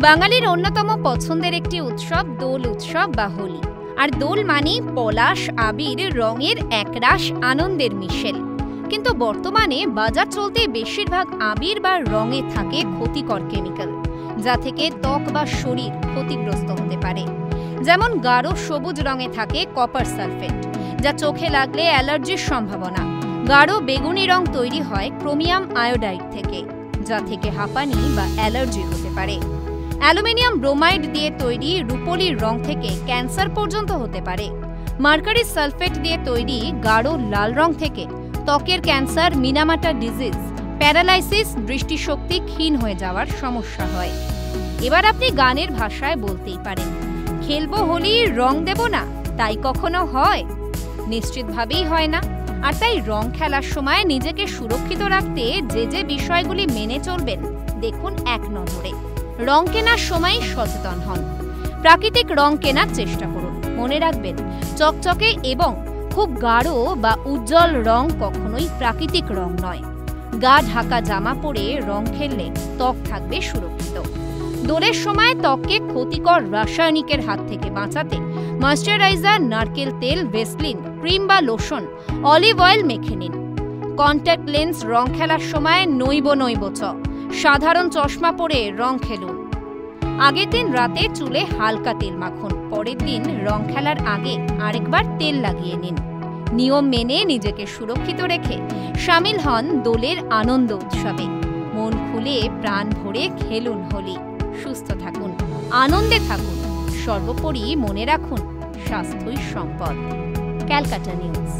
বাঙালির অন্যতম পছন্দের একটি উৎসব দোল উৎসব বা হোলি। আর দোল মানে পলাশ, আবির, রঙের একরাশ আনন্দের মিশেল। কিন্তু বর্তমানে বাজার চলতে বেশিরভাগ আবির বা রঙে থাকে ক্ষতিকর কেমিক্যাল, যা থেকে ত্বক বা শরীর ক্ষতিগ্রস্ত হতে পারে। যেমন গাঢ় সবুজ রঙে থাকে কপার সালফেট, যা চোখে লাগলে অ্যালার্জির সম্ভাবনা। গাঢ় বেগুনি রং তৈরি হয় ক্রোমিয়াম আয়োডাইড থেকে, যা থেকে হাঁপানি বা অ্যালার্জি হতে পারে। অ্যালুমিনিয়াম ব্রোমাইড দিয়ে তৈরি রূপোলির রং থেকে ক্যান্সার পর্যন্ত হতে পারে। মার্কারি সালফেট দিয়ে তৈরি গাঢ় লাল রং থেকে ত্বকের ক্যান্সার, মিনামাটা ডিজিজ, প্যারালাইসিস, দৃষ্টিশক্তি ক্ষীণ হয়ে যাওয়ার সমস্যা হয়। এবার আপনি গানের ভাষায় বলতেই পারেন, খেলবো হোলি, রং দেব না, তাই কখনো হয়? নিশ্চিতভাবেই হয় না। আর তাই রং খেলার সময় নিজেকে সুরক্ষিত রাখতে যে বিষয়গুলি মেনে চলবেন, দেখুন। 1 নম্বরে, রং কেনার সময় সচেতন হন। প্রাকৃতিক রং কেনার চেষ্টা করুন। মনে রাখবেন, চকচকে এবং খুব গাঢ় বা উজ্জ্বল রং কখনোই প্রাকৃতিক রং নয়। গা ঢাকা জামা পরে রং খেললে ত্বক থাকবে সুরক্ষিত। দোলের সময় ত্বককে ক্ষতিকর রাসায়নিকের হাত থেকে বাঁচাতে ময়েশ্চারাইজার, নারকেল তেল, ভেসলিন, ক্রিম বা লোশন, অলিভ অয়েল মেখে নিন। কন্ট্যাক্ট লেন্স রং খেলার সময় নইব চ, সাধারণ চশমা পরে রং খেলুন। আগের দিন রাতে চুলে হালকা তেল মাখুন, পরের দিন রং খেলার আগে আরেকবার তেল লাগিয়ে নিন। নিয়ম মেনে নিজেকে সুরক্ষিত রেখে শামিল হন দোলের আনন্দ উৎসবে। মন খুলে প্রাণ ভরে খেলুন হোলি। সুস্থ থাকুন, আনন্দে থাকুন, সর্বোপরি মনে রাখুন, স্বাস্থ্যই সম্পদ। ক্যালকাটা নিউজ।